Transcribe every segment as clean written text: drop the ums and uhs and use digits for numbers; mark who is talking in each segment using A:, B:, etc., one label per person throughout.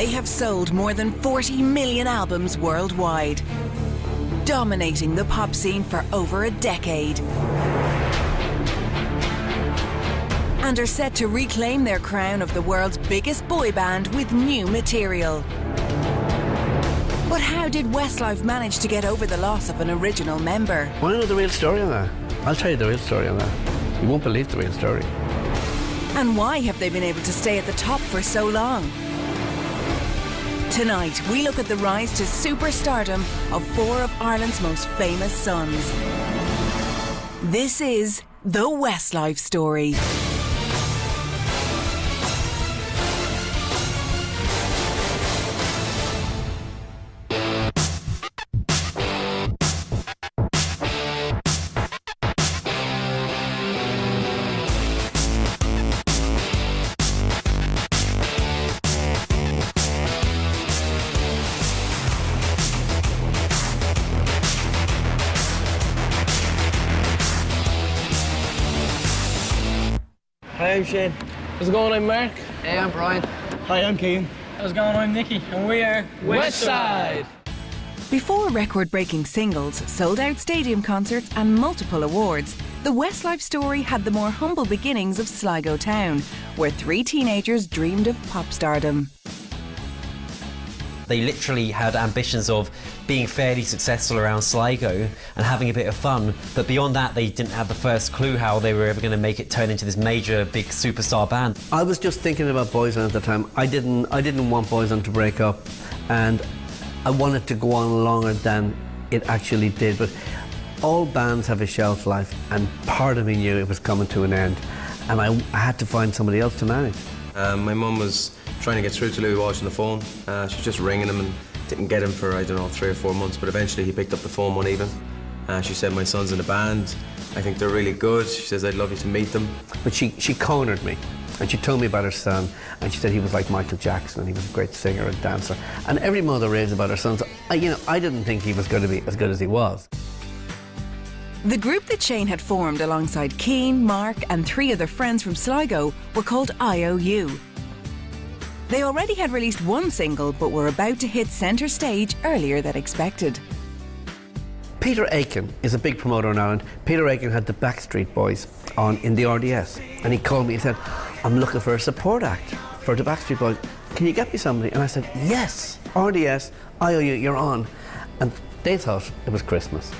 A: They have sold more than 40 million albums worldwide, dominating the pop scene for over a decade, and are set to reclaim their crown of the world's biggest boy band with new material. But how did Westlife manage to get over the loss of an original member?
B: Want to know the real story on that? I'll tell you the real story on that. You won't believe the real story.
A: And why have they been able to stay at the top for so long? Tonight, we look at the rise to superstardom of four of Ireland's most famous sons. This is the Westlife Story.
C: Hi, I'm Shane.
D: How's it going? I'm Mark.
E: Hey, I'm Brian.
C: Hi, I'm Keane.
D: How's it going? I'm Nicky. And we are Westside.
A: Before record-breaking singles, sold-out stadium concerts and multiple awards, the Westlife Story had the more humble beginnings of Sligo town, where three teenagers dreamed of pop stardom.
F: They literally had ambitions of being fairly successful around Sligo and having a bit of fun, but beyond that they didn't have the first clue how they were ever going to make it turn into this major big superstar band.
B: I was just thinking about Boyzone at the time. I didn't want Boyzone to break up, and I wanted to go on longer than it actually did, but all bands have a shelf life, and part of me knew it was coming to an end, and I had to find somebody else to manage.
G: My mum was trying to get through to Louis Walsh on the phone. She was just ringing him and didn't get him for, I don't know, 3 or 4 months, but eventually he picked up the phone one evening. She said, my son's in a band, I think they're really good. She says, I'd love you to meet them.
B: But she cornered me, and she told me about her son, and she said he was like Michael Jackson, and he was a great singer and dancer. And every mother raves about her son, so I didn't think he was going to be as good as he was.
A: The group that Shane had formed alongside Keane, Mark and three other friends from Sligo were called IOU. They already had released one single, but were about to hit centre stage earlier than expected.
B: Peter Aidan is a big promoter in Ireland. Peter Aidan had the Backstreet Boys on in the RDS, and he called me and said, I'm looking for a support act for the Backstreet Boys. Can you get me somebody? And I said, yes, RDS, IOU, you're on. And they thought it was Christmas.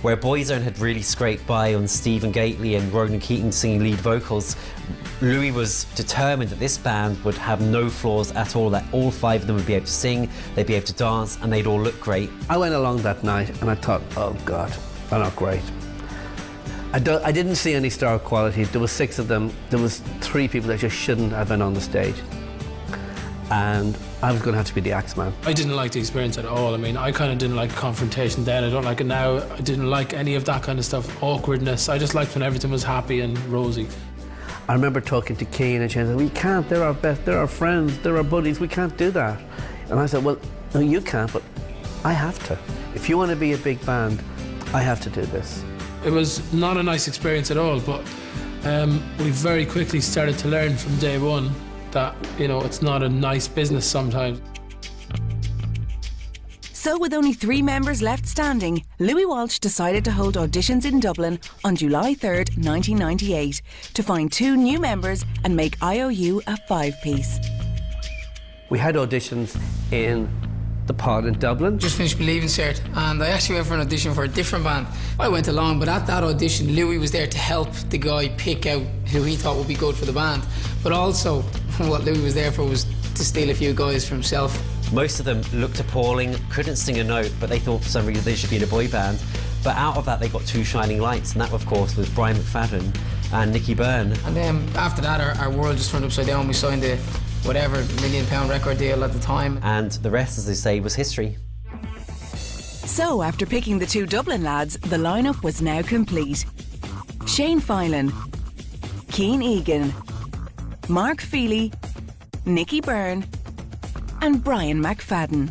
F: Where Boyzone had really scraped by on Stephen Gately and Ronan Keating singing lead vocals, Louis was determined that this band would have no flaws at all, that all 5 of them would be able to sing, they'd be able to dance, and they'd all look great.
B: I went along that night and I thought, oh God, they're not great. I didn't see any star quality. There was 6 of them. There was 3 people that just shouldn't have been on the stage. And I was going to have to be the axe man.
D: I didn't like the experience at all. I mean, I kind of didn't like confrontation then. I don't like it now. I didn't like any of that kind of stuff, awkwardness. I just liked when everything was happy and rosy.
B: I remember talking to Keane and she said, we can't, they're our best, they're our friends, they're our buddies, we can't do that. And I said, well, no, you can't, but I have to. If you want to be a big band, I have to do this.
D: It was not a nice experience at all, but we very quickly started to learn from day one that, you know, it's not a nice business sometimes.
A: So with only 3 members left standing, Louis Walsh decided to hold auditions in Dublin on July 3rd, 1998 to find 2 new members and make IOU a 5-piece.
B: We had auditions in the pod in Dublin.
E: Just finished my leaving cert, and I actually went for an audition for a different band. I went along, but at that audition, Louis was there to help the guy pick out who he thought would be good for the band. But also, what Louis was there for was to steal a few guys for himself.
F: Most of them looked appalling, couldn't sing a note, but they thought for some reason they should be in a boy band. But out of that, they got 2 shining lights, and that, of course, was Brian McFadden and Nicky Byrne.
E: And then after that, our world just turned upside down. We signed a whatever £1 million record deal at the time.
F: And the rest, as they say, was history.
A: So after picking the 2 Dublin lads, the lineup was now complete. Shane Filan, Keane Egan, Mark Feely, Nicky Byrne and Brian McFadden.